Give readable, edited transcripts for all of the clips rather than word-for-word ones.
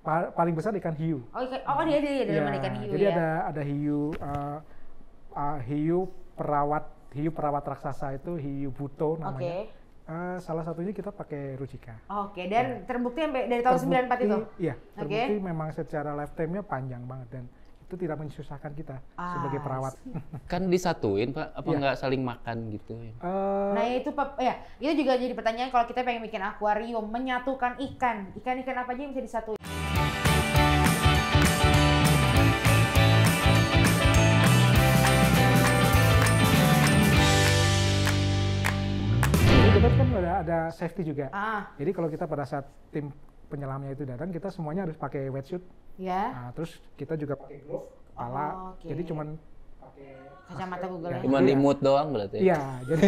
paling besar ikan hiu. Dia namanya ikan hiu. Jadi ya. ada hiu perawat raksasa itu hiu buto namanya. Salah satunya kita pakai Rujika. Dan terbukti dari tahun 94 itu? Iya, terbukti memang secara lifetime-nya panjang banget dan itu tidak menyusahkan kita sebagai perawat. Kan disatuin Pak, apa nggak saling makan gitu? Nah itu itu juga jadi pertanyaan kalau kita pengen bikin akuarium, menyatukan ikan apa aja yang bisa disatuin? Kan ada safety juga. Jadi kalau kita pada saat tim penyelamnya itu datang, kita semuanya harus pakai wetsuit. Nah, terus kita juga pakai glove, kepala. Jadi cuman pakai kacamata Google. Cuma limut doang berarti. Iya, jadi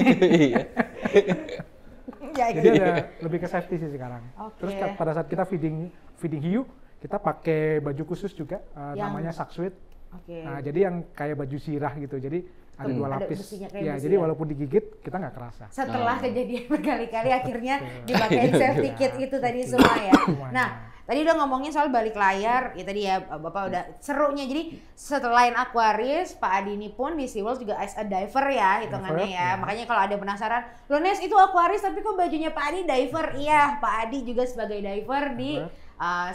jadi ada lebih ke safety sih sekarang. Terus pada saat kita feeding hiu, kita pakai baju khusus juga, namanya shark suit. Nah, jadi yang kayak baju sirah gitu. Jadi ada 2 lapis. Jadi walaupun digigit kita nggak kerasa. Setelah kejadian berkali-kali akhirnya dipakai safety kit itu tadi semua ya. Nah, tadi udah ngomongin soal balik layar, ya tadi ya Bapak udah serunya. Jadi selain Aquaris, Pak Adi ini pun di SeaWorld juga as a diver ya hitungannya ya. Makanya kalau ada penasaran, loh Nes itu Aquaris tapi kok bajunya Pak Adi diver? Iya, Pak Adi juga sebagai diver di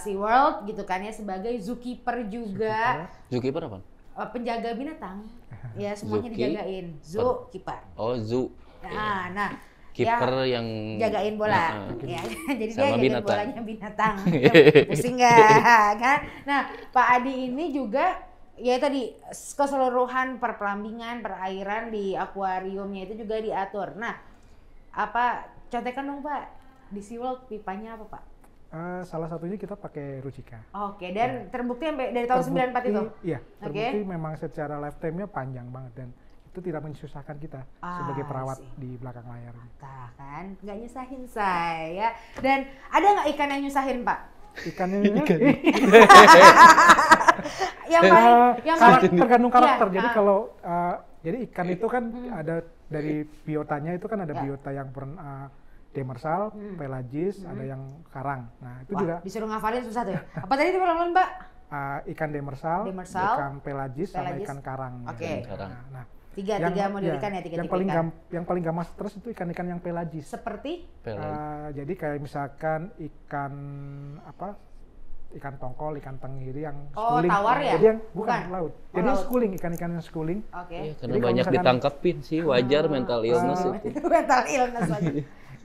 SeaWorld gitu kan ya, sebagai zookeeper juga. Zookeeper apa? Penjaga binatang. Ya semuanya dijagain. Zookeeper. Oh, zoo. Nah, kiper yang jagain bola. Ya, jadi sama dia jagain bolanya binatang. Pusing nggak kan? Nah, Pak Adi ini juga ya tadi keseluruhan perlambingan, perairan di akuariumnya itu juga diatur. Nah, contekan dong Pak, di SeaWorld pipanya apa Pak? Salah satunya kita pakai Rujika. Dan terbukti dari tahun 94 itu? Iya, terbukti memang secara lifetime-nya panjang banget dan itu tidak menyusahkan kita sebagai perawat di belakang layar. Kan, nggak nyusahin saya. Dan ada nggak ikan yang nyusahin Pak? Ikannya yang paling tergantung karakter. Jadi kalau jadi ikan itu kan ada dari biotanya itu kan ada biota yang demersal, pelagis, ada yang karang. Nah itu juga disuruh ngafalin susah tuh ya. Apa tadi pelan-pelan Mbak? Ikan demersal, ikan pelagis, sama ikan karang. Nah, tiga model ikan ya, tiga yang paling gampang stres itu ikan-ikan yang pelagis. Seperti? Jadi kayak misalkan ikan tongkol, ikan tenggiri yang schooling. Tawar ya? Jadi yang bukan laut. Jadi yang schooling, ikan-ikan yang schooling. Ya, karena banyak ditangkapin sih, wajar mental illness itu. Mental illness lagi.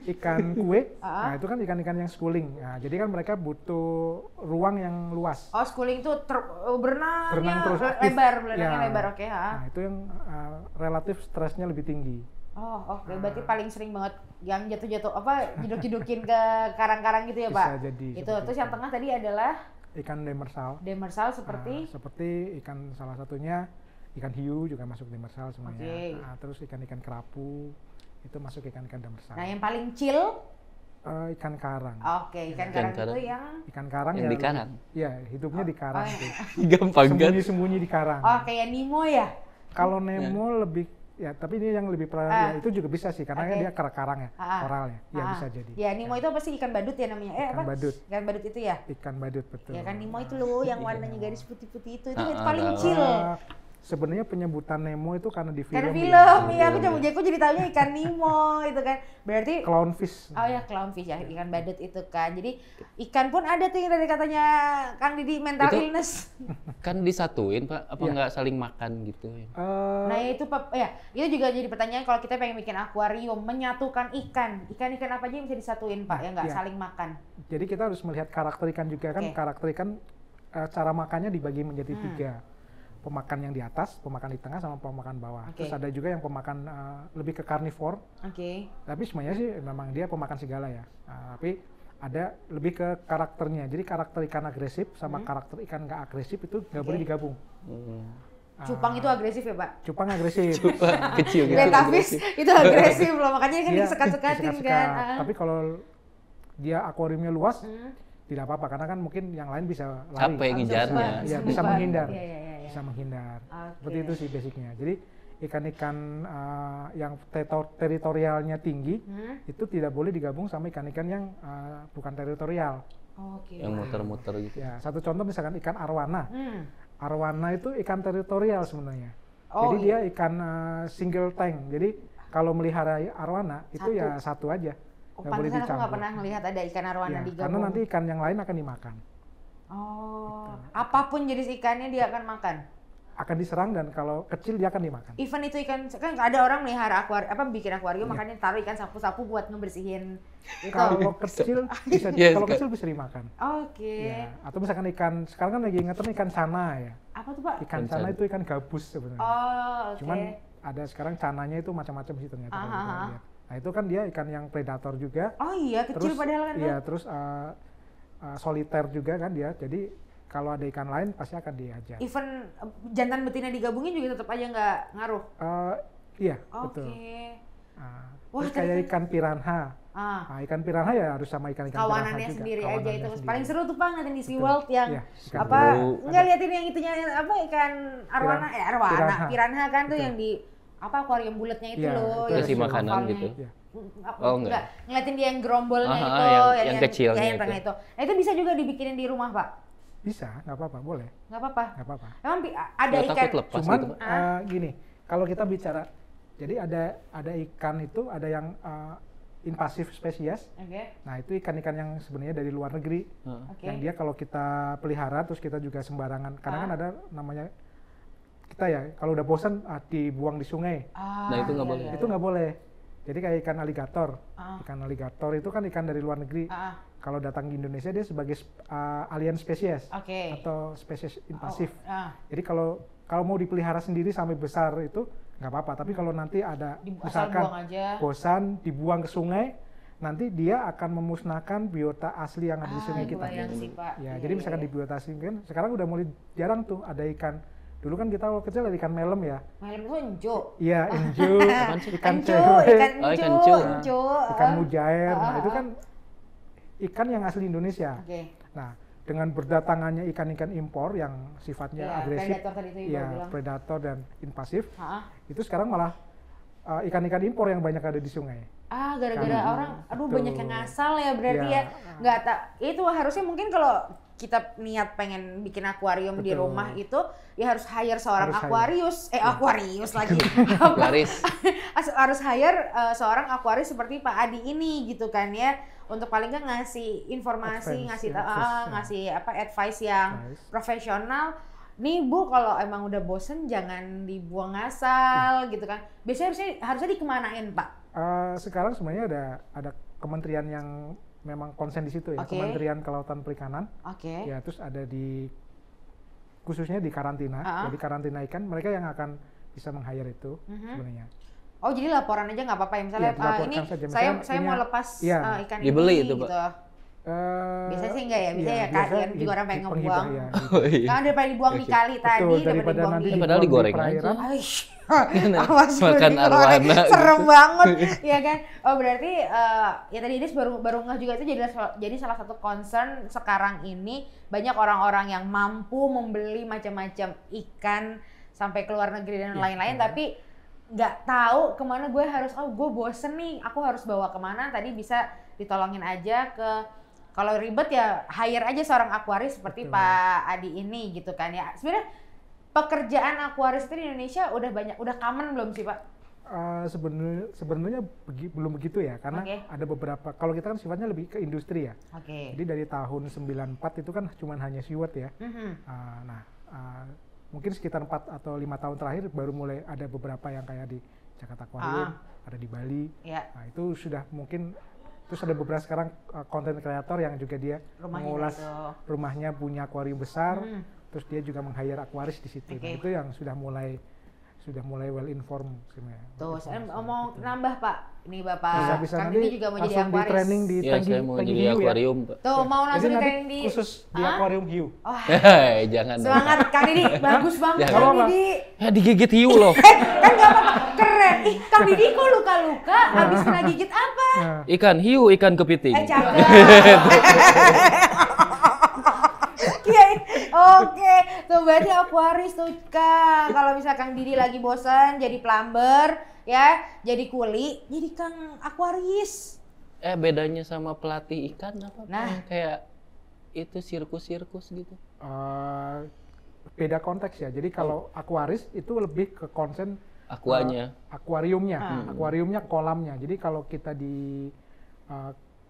Ikan kue, nah itu kan ikan-ikan yang schooling. Nah, jadi kan mereka butuh ruang yang luas. Schooling itu berenang terus lebar, lebar, Nah, itu yang relatif stresnya lebih tinggi. Berarti paling sering banget yang jatuh-jatuh jeduk-jedukin ke karang-karang gitu ya Pak? Bisa jadi. Itu terus yang tengah tadi adalah ikan demersal. Demersal seperti? Seperti ikan salah satunya ikan hiu juga masuk demersal semuanya. Nah, terus ikan-ikan kerapu itu masuk ikan-ikan demersal. Nah yang paling chill? Ikan karang. Ikan karang itu yang? Ikan karang yang di karang? Iya, hidupnya di karang. Gampang kan? Sembunyi di karang. Kayak Nemo ya? Kalau Nemo lebih, ya tapi ini yang lebih ya, itu juga bisa sih, karena dia karang ya, koralnya. Ya bisa jadi. Ya Nemo itu apa sih? Ikan badut ya namanya? Ikan badut. Ikan badut itu ya? Ikan badut, betul. Ya kan Nemo itu loh, yang warnanya garis putih-putih itu paling chill. Sebenarnya penyebutan Nemo itu karena di film. Karena film, iya aku jadi taunya ikan Nemo itu kan. Berarti clownfish. Clownfish ya, ikan badut itu kan. Jadi ikan pun ada tuh yang dari katanya Kang Didi mental illness. Kan disatuin Pak, apa nggak saling makan gitu? Nah itu itu juga jadi pertanyaan kalau kita pengen bikin akuarium, menyatukan ikan apa aja yang bisa disatuin Pak, yang nggak saling makan. Jadi kita harus melihat karakter ikan juga kan. Karakter ikan cara makannya dibagi menjadi 3. Pemakan yang di atas, pemakan di tengah, sama pemakan bawah. Terus ada juga yang pemakan lebih ke karnivor. Tapi semuanya sih memang dia pemakan segala ya. Tapi ada lebih ke karakternya. Jadi karakter ikan agresif sama karakter ikan nggak agresif itu nggak boleh digabung. Cupang itu agresif ya Pak? Cupang agresif. Cupang kecil gitu. Betafish itu agresif loh, makanya kan disekat-sekatin kan. Tapi kalau dia akuariumnya luas, tidak apa-apa karena kan mungkin yang lain bisa lari. Capek ngejarnya. Ya, bisa menghindar. Bisa menghindar. Seperti itu sih basicnya. Jadi ikan-ikan yang teritorialnya tinggi itu tidak boleh digabung sama ikan-ikan yang bukan teritorial. Oke. Yang muter-muter gitu. Ya, satu contoh misalkan ikan arwana. Arwana itu ikan teritorial sebenarnya. Oh, Jadi dia ikan single tank. Jadi kalau melihara arwana itu ya satu aja. Nggak boleh Pantesan aku dicampur. nggak pernah melihat ada ikan arwana Ya, digabung. karena nanti ikan yang lain akan dimakan. Oh, apapun jenis ikannya dia akan makan. Akan diserang dan kalau kecil dia akan dimakan. Even itu ikan, kan ada orang melihara bikin akuarium makanya taruh ikan sapu-sapu buat ngebersihin itu. Kalau kecil bisa Yes, kalau kecil bisa dimakan. Oke. Ya, atau misalkan ikan sekarang kan lagi ngetren ikan cana ya. Apa tuh, Pak? Ikan Ikan cana cana. itu ikan gabus sebenarnya. Oh, oke. Cuman ada sekarang cananya itu macam-macam sih ternyata kalau kita lihat. Nah, itu kan dia ikan yang predator juga. Oh iya, kecil padahal kan. Iya, terus soliter juga kan dia. Jadi kalau ada ikan lain pasti akan dihajar. Even jantan betina digabungin juga tetap aja nggak ngaruh. Iya, Oke. betul. Wah, Terus kayak ikan piranha. Ah, Ikan piranha ya harus sama ikan-ikan piranha kawanannya juga. sendiri aja Kawanannya itu. sendiri. Paling seru tuh Pak ngeliatin di SeaWorld yang Iya, ikan apa seru. nggak liatin yang itunya apa ikan arwana Piranha. piranha kan tuh Betul. yang di apa akuarium bulatnya itu Iya, loh. itu yang kasih makanan ovalnya. gitu. Iya. Oh, enggak. Ngeliatin dia yang gerombolnya Aha, itu, yang kecilnya yang itu. tengah itu. Nah itu bisa juga dibikinin di rumah Pak? Bisa, nggak apa-apa, boleh. Nggak apa-apa? Nggak apa-apa. Emang ada Nggak ikan? takut lepas Cuman gitu, Pak? gini, kalau kita bicara, jadi ada ikan itu ada yang invasive spesies. Oke. Nah itu ikan-ikan yang sebenarnya dari luar negeri, Oke. yang dia kalau kita pelihara terus kita juga sembarangan, karena kan ada namanya kita ya kalau udah bosan dibuang di sungai, Ah, Nah, itu nggak iya, boleh. iya, itu nggak boleh. Jadi kayak ikan aligator, Ah. ikan aligator itu kan ikan dari luar negeri. Ah, Kalau datang di Indonesia dia sebagai alien spesies Oke. atau spesies invasif. Ah, Jadi kalau mau dipelihara sendiri sampai besar itu nggak apa-apa. Tapi kalau nanti ada asal misalkan buang aja. bosan dibuang ke sungai, nanti dia akan memusnahkan biota asli yang ada di sungai kita. Kebayang sih Pak. Ya, Iya, jadi iya, misalkan iya. di biota asli kan sekarang udah mulai jarang tuh ada ikan. Dulu kan kita waktu kecil ada ikan melem ya. Melem itu enjo. Iya, enju, ikan Enjo, cewek, ikan Oh, ikan enjo, enjo. enjo. ikan mujair. Nah, Ah, itu kan ikan yang asli Indonesia. Oke. Nah, dengan berdatangannya ikan-ikan impor yang sifatnya Iya, agresif, predator tadi itu Ibu ya bilang. predator dan invasif, Ah, itu sekarang malah ikan-ikan impor yang banyak ada di sungai. gara-gara Kan. orang, aduh Betul. banyak yang ngasal ya berarti Iya. ya. Nggak tak, itu harusnya mungkin kalau kita niat pengen bikin akuarium di Betul. rumah itu, ya harus hire seorang Harus hire. aquarius, akuarius lagi. Laris. harus hire seorang akuarius seperti Pak Adi ini gitu kan ya, untuk paling nggak ngasih informasi, Advice, ngasih ya, advice, ya. ngasih apa advice yang Advice. profesional. Nih Bu, kalau emang udah bosen jangan dibuang ngasal gitu kan. Biasanya harusnya dikemanain Pak? Sekarang sebenarnya ada kementerian yang memang konsen di situ ya, Oke. Kementerian Kelautan Perikanan. Oke. Ya, terus ada khususnya di karantina. Jadi karantina ikan mereka yang akan bisa meng-hire itu sebenarnya. Oh jadi laporan aja nggak apa-apa ya, misalnya Iya, dilaporkan ini saja. saya Misalnya mau punya- lepas iya. ikan Dibeli ini itu, Pak. gitu. Biasanya sih enggak ya, biasanya ya kalian juga orang pengen penghibah, ngebuang. ya. Oh, iya. Kan daripada dibuang di kali tadi, Betul, daripada daripada dibuang nanti di Padahal dibuang digoreng di perairan. Aish. Nah, Awas gue makan digoreng. arwana Serem gitu. banget, ya kan? Oh berarti ya tadi Idris baru ngeh juga itu jadi salah satu concern sekarang ini, banyak orang-orang yang mampu membeli macam-macam ikan sampai ke luar negeri dan Iya, lain-lain, tapi nggak tahu kemana gue harus, gue bosen nih, aku harus bawa kemana. Tadi bisa ditolongin aja ke, kalau ribet ya hire aja seorang akuaris seperti Betul. Pak Adi ini gitu kan ya. Sebenarnya pekerjaan akuaris itu di Indonesia udah common belum sih Pak? Sebenarnya belum begitu ya, karena Oke. ada beberapa, kalau kita kan sifatnya lebih ke industri ya. Oke. Jadi dari tahun 94 itu kan cuma hanya SeaWorld ya. Mungkin sekitar 4 atau 5 tahun terakhir baru mulai ada beberapa yang kayak di Jakarta Aquarium, ada di Bali. Ya. Nah, itu sudah mungkin, terus ada beberapa sekarang konten kreator yang juga dia Rumahnya mengulas itu. rumahnya punya akuarium besar, terus dia juga meng-hire akuaris di situ. Oke. Nah, itu yang sudah mulai well informed sebenarnya. Tuh, saya mau nambah Pak. Ini Bapak Bisa Kang nanti Didi juga mau jadi langsung di akuaris. training di Iya, Tanggi saya mau Tanggi jadi Hiu ya. akuarium, Pak. Tuh, mau Jadi langsung di nanti training di khusus di akuarium hiu. Hei, jangan dong. Semangat Kang Didi, bagus banget Jangan. Kang Apa-apa. Didi. Ya digigit hiu loh. Kan nggak apa-apa, keren. Ih, Kang Didi kok luka-luka, habis kena gigit apa? Nah, Ikan hiu, ikan kepiting. Cakep. Iya, oke. Tuh berarti akuaris tuh Kang. Kalau misalkan Kang Didi lagi bosan jadi plumber, ya, jadi kuli, jadi Kang akuaris. Bedanya sama pelatih ikan apa? Pak? Nah. Kayak itu sirkus-sirkus gitu? Beda konteks ya. Jadi kalau akuaris itu lebih ke konsen Akuanya. Akuariumnya, kolamnya. Jadi kalau kita di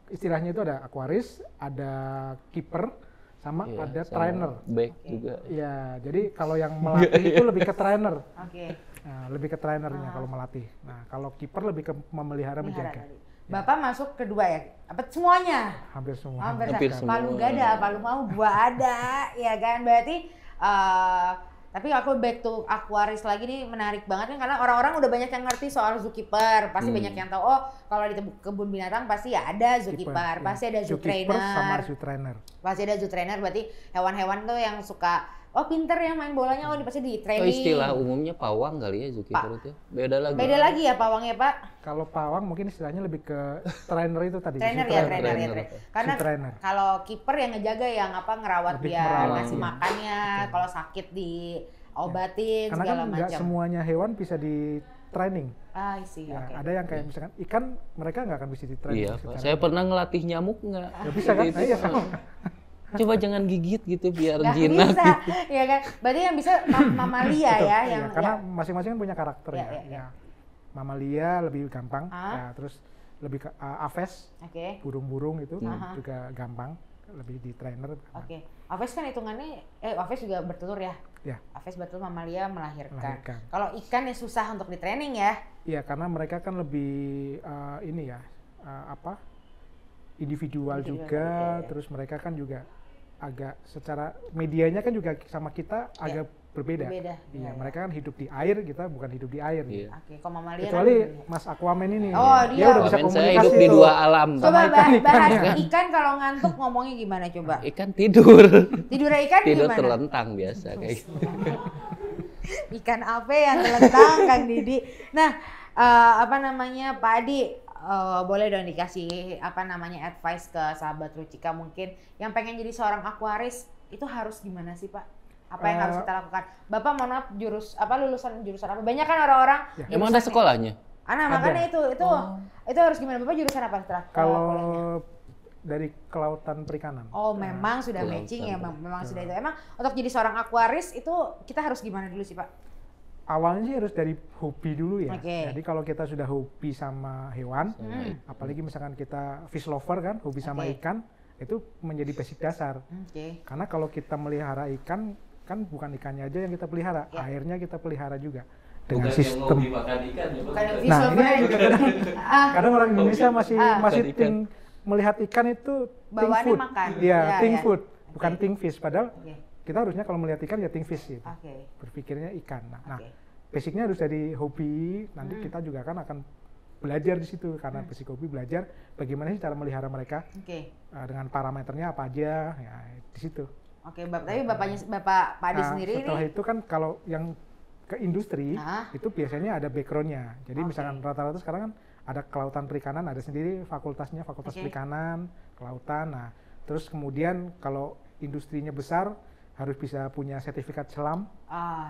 istilahnya itu ada akuaris, ada kiper, sama ada trainer. Back juga. Ya, jadi kalau yang melatih itu lebih ke trainer. Nah, lebih ke trainernya kalau melatih. Nah, kalau kiper lebih ke memelihara, menjaga. Bapak masuk kedua ya? Apa semuanya? Hampir semua. Hampir semua. Palu nggak ada, palu mau gua ada, ya kan? Berarti tapi aku back to aquaris lagi nih, menarik banget kan, karena orang-orang udah banyak yang ngerti soal zookeeper, pasti banyak yang tahu, oh kalau di kebun binatang pasti ya ada zookeeper, pasti ada zoo trainer, sama zoo trainer, pasti ada zoo trainer. Berarti hewan-hewan tuh yang suka, oh pinter ya main bolanya, oh ini pasti di training. Oh, istilah umumnya pawang kali ya zookeeper itu? Beda lagi. Beda lagi ya pawangnya, Pak? Kalau pawang mungkin istilahnya lebih ke trainer itu tadi. Trainer ya, trainer. Karena kalau kiper yang ngejaga, yang ngerawat lebih dia, ngasih makannya, kalau sakit diobatin, karena segala kan macam. nggak semuanya hewan bisa di training. Ya, ada yang kayak misalkan ikan, mereka nggak akan bisa di training. Iya, Pak. Saya pernah ngelatih nyamuk nggak? Nggak bisa kan? Iya sama. Coba jangan gigit gitu biar nggak jinak. Bisa, ya kan? Berarti yang bisa mamalia ya, yang karena masing-masing punya karakter ya. Mamalia lebih gampang, ya, terus lebih ke aves, burung-burung itu juga gampang, lebih di trainer. Aves kan hitungannya, aves juga bertelur ya? Ya. Aves bertelur, mamalia melahirkan. Kalau ikan ya susah untuk di training ya? Iya, karena mereka kan lebih individual juga, terus mereka kan juga agak secara medianya kan juga sama kita agak berbeda. Iya, mereka kan hidup di air, kita bukan hidup di air. Iya. Kalau mamalia kecuali kan Mas Aquaman ini. Oh, dia udah bisa komunikasi. Saya hidup di dua alam. Coba bahas ikan kalau ngantuk ngomongnya gimana coba? Ikan tidur. Tidur ikan tidur gimana? terlentang biasa kayak gitu. Ikan apa yang terlentang, Kang Didi? Nah, Pak Adi, boleh dong dikasih advice ke sahabat Rucika mungkin yang pengen jadi seorang akuaris, itu harus gimana sih, Pak? Apa yang harus kita lakukan? Bapak mohon maaf lulusan jurusan apa? Banyak kan orang-orang. Ya. Emang ada sekolahnya? Makanya itu harus gimana? Bapak jurusan apa setelah kalau dari kelautan perikanan. Oh, memang sudah matching ya, memang sudah itu. Emang untuk jadi seorang akuaris itu kita harus gimana dulu sih, Pak? Awalnya sih harus dari hobi dulu ya. Jadi kalau kita sudah hobi sama hewan, apalagi misalkan kita fish lover kan, hobi sama ikan, itu menjadi basic dasar. Karena kalau kita melihara ikan, kan bukan ikannya aja yang kita pelihara, airnya kita pelihara juga. Dengan sistem. Makan ikan, ya, nah ini kadang orang Indonesia masih melihat ikan itu think food. Ya, think food, bukan think fish. Padahal kita harusnya kalau melihat ikan ya think fish gitu. Berpikirnya ikan. Nah, basicnya harus dari hobi. Nanti kita juga kan akan belajar di situ, karena basic hobi belajar bagaimana sih cara melihara mereka. Dengan parameternya apa aja, ya di situ. Tapi Bapak Pak Adi sendiri setelah itu kan kalau yang ke industri itu biasanya ada backgroundnya. Jadi misalkan rata-rata sekarang kan ada kelautan perikanan, ada sendiri fakultasnya, fakultas perikanan, kelautan. Nah, terus kemudian kalau industrinya besar harus bisa punya sertifikat selam.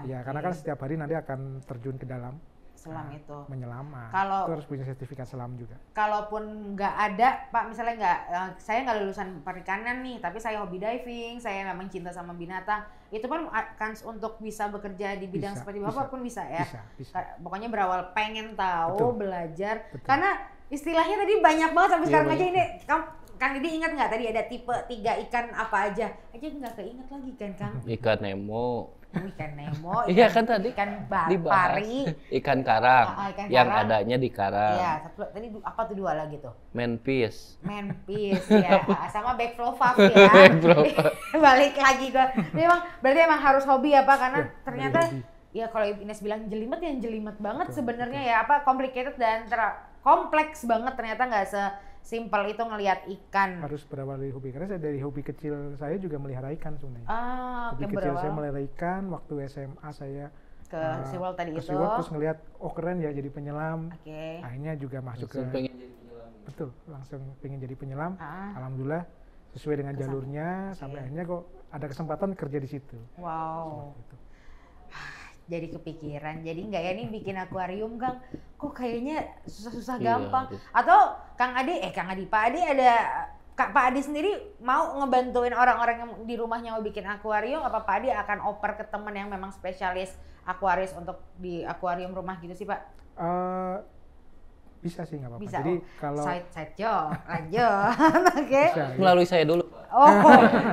Karena kan setiap hari nanti akan terjun ke dalam selam itu. Menyelam. Kalau itu harus punya sertifikat selam juga. Kalaupun nggak ada, Pak, misalnya saya nggak lulusan perikanan nih, tapi saya hobi diving, saya memang cinta sama binatang, itu pun kans untuk bisa bekerja di bidang seperti Bapak pun bisa ya? Bisa. Pokoknya berawal pengen tahu, belajar. Karena istilahnya tadi banyak banget sampai sekarang aja ini. Kang Didi ingat nggak tadi ada tipe 3 ikan apa aja? Nggak keinget lagi kan, Kang? Ikan Nemo. Ikan Nemo, iya kan tadi ikan pari, ikan karang, yang adanya di karang. Iya, tadi apa tuh 2 lagi tuh? Manfish ya, sama backflow ya. Balik lagi gua. Berarti emang harus hobi ya, Pak, karena ternyata ya kalau Ines bilang jelimet ya jelimet banget sebenarnya ya, complicated dan kompleks banget, ternyata nggak simpel itu ngelihat ikan. Harus berawal dari hobi, karena saya dari hobi kecil saya juga melihara ikan sebenarnya. Hobi kecil saya melihara ikan, waktu SMA saya ke SeaWorld tadi itu. Terus ngelihat keren ya jadi penyelam. Akhirnya juga masuk langsung pengen jadi penyelam. Betul, langsung pengen jadi penyelam. Alhamdulillah sesuai dengan jalurnya, sampai akhirnya kok ada kesempatan kerja di situ. Wow. Jadi kepikiran, jadi nggak ya nih bikin akuarium, Kang? Kok kayaknya susah-susah gampang. Atau Pak Adi ada Pak Adi sendiri mau ngebantuin orang-orang yang di rumahnya mau bikin akuarium, apa Pak Adi akan oper ke temen yang memang spesialis akuarius untuk di akuarium rumah gitu sih Pak? Bisa sih, nggak apa-apa. Bisa. Jadi kalau side job, lanjut. Oke. Melalui saya dulu. Oh,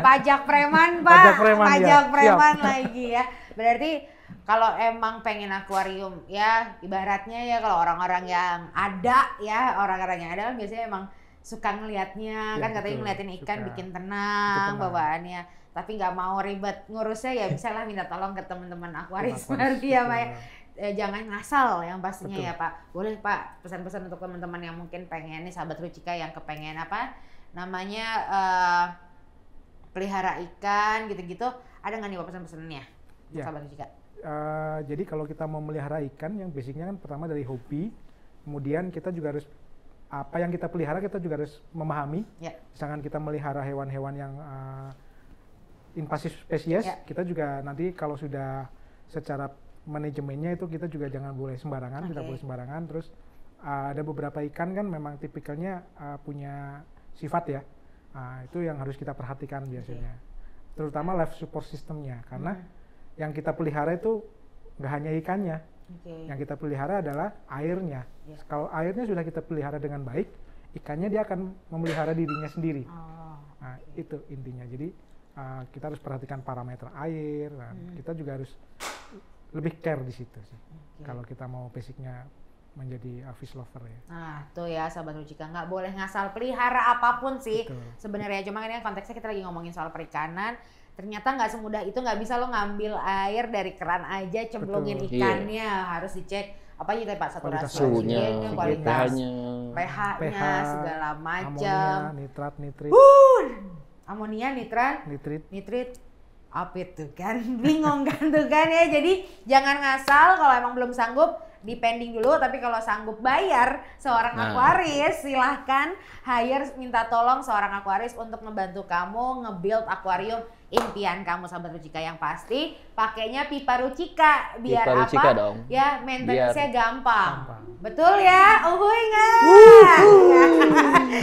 pajak preman Pak. Pajak preman lagi ya. Berarti kalau emang pengen akuarium ya ibaratnya ya kalau orang-orang yang ada ya, orang-orang yang ada kan biasanya emang suka ngelihatnya, kan katanya ngeliatin ikan bikin tenang bawaannya, tapi nggak mau ribet ngurusnya ya bisa lah minta tolong ke teman-teman akuaris berarti ya Pak. Jangan ngasal yang pastinya ya Pak. Boleh Pak pesan-pesan untuk teman-teman yang mungkin pengen nih sahabat Rucika yang kepengen apa namanya pelihara ikan gitu-gitu, ada nggak nih Pak pesan-pesannya untuk sahabat Rucika? Jadi kalau kita mau melihara ikan yang basicnya kan pertama dari hobi, kemudian kita juga harus apa yang kita pelihara kita juga harus memahami. Misalkan kita melihara hewan-hewan yang invasif spesies, kita juga nanti kalau sudah secara manajemennya itu kita juga jangan boleh sembarangan, tidak boleh sembarangan. Terus ada beberapa ikan kan memang tipikalnya punya sifat ya, itu yang harus kita perhatikan biasanya. Terutama life support systemnya, karena yang kita pelihara itu nggak hanya ikannya. Yang kita pelihara adalah airnya. Kalau airnya sudah kita pelihara dengan baik, ikannya dia akan memelihara dirinya sendiri. Nah, itu intinya. Jadi kita harus perhatikan parameter air. Nah, kita juga harus lebih care di situ sih. Kalau kita mau basicnya menjadi fish lover ya. Nah, tuh ya sahabat Rucika, nggak boleh ngasal pelihara apapun sih. Sebenarnya cuma ini konteksnya kita lagi ngomongin soal perikanan. Ternyata nggak semudah itu, nggak bisa lo ngambil air dari keran aja cemplungin ikannya, harus dicek apa aja Pak, saturasi suhunya, kualitas pH-nya segala macam, nitrat, nitrit, amonia, nitrit, apa itu kan, bingung kan tuh kan ya. Jadi jangan ngasal, kalau emang belum sanggup dipending dulu, tapi kalau sanggup bayar seorang akuaris silahkan hire, minta tolong seorang akuaris untuk ngebantu kamu nge-build akuarium impian kamu sahabat Rucika. Yang pasti pakainya pipa Rucika biar pipa Rucika apa dong. Ya maintenance-nya gampang. Betul ya, ingat.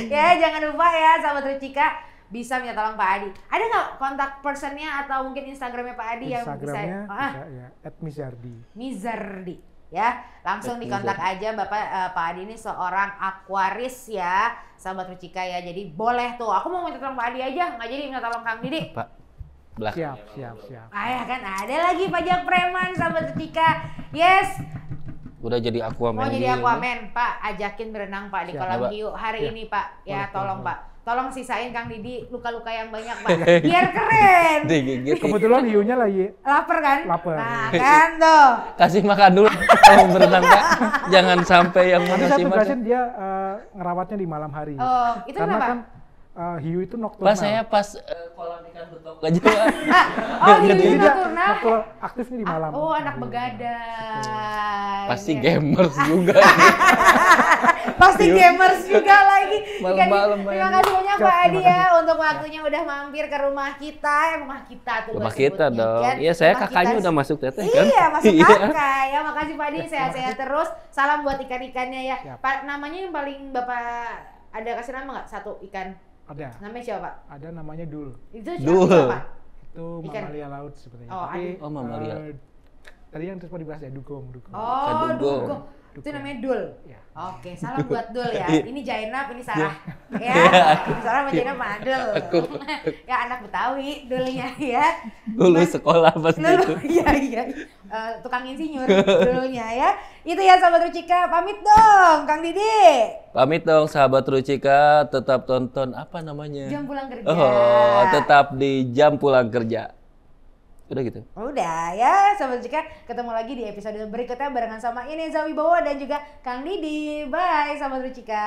Ya jangan lupa ya sahabat Rucika, bisa minta tolong Pak Adi. Ada nggak kontak personnya atau mungkin Instagramnya Pak Adi yang bisa? Ya, @mizardi. Mizardi. Ya, langsung dikontak aja Bapak Pak Adi ini seorang akuaris ya, sahabat Rucika ya. Jadi boleh tuh, aku mau minta tolong Pak Adi aja, nggak jadi minta tolong Kang Didi. Pak, siap. Ya kan ada lagi pajak preman sahabat Rucika. Yes. Udah jadi aquaman. Mau jadi aquaman, Pak, ajakin berenang Pak di kolam hiu hari ini Pak. Ya tolong Pak. Tolong sisain Kang Didi luka-luka yang banyak Pak, biar keren. Kebetulan hiunya lagi lapar kan? Lapar. Nah kan tuh. Kasih makan dulu kalau berenang Pak. Jangan sampai yang mau kasih makan. Tugasin dia ngerawatnya di malam hari. Oh, itu karena kenapa? Kan hiu itu nokturnal. Pas saya kolam ikan betok aja Pak. Oh, hiu nokturnal. Aktifnya di malam. Oh, anak begadang. Pasti gamers juga. Pasti gamers juga lagi. Malam-malam main. Terima kasih banyak Pak Adi ya untuk waktunya udah mampir ke rumah kita. Rumah kita tuh. Rumah kita dong. Iya, saya kakaknya udah masuk teteh kan. Iya, masuk kakak ya. Makasih Pak Adi, sehat-sehat terus. Salam buat ikan-ikannya ya. Pak, namanya yang paling Bapak ada kasih nama nggak satu ikan? Ada. Namanya siapa Pak? Ada namanya Dul. Itu siapa? Itu mamalia laut sebenarnya. Oh, mamalia. Tadi yang terus mau dibahas ya dugong. Oh, dugong. Itu namanya Dul. Ya. Oke, salam buat Dul ya. Ini Jainab, ini Sarah. Ya. Sarah sama Jainab sama Dul. Ya anak Betawi Dulnya ya. Dulu sekolah pas itu. Iya. Tukang insinyur Dulnya ya. Itu ya sahabat Rucika, pamit dong Kang Didi. Pamit dong sahabat Rucika, tetap tonton apa namanya? Jam pulang kerja. Oh, tetap di jam pulang kerja. Udah gitu. Udah ya, sahabat Rucika, ketemu lagi di episode berikutnya barengan sama Ineza Wibowo dan juga Kang Didi. Bye sahabat Rucika.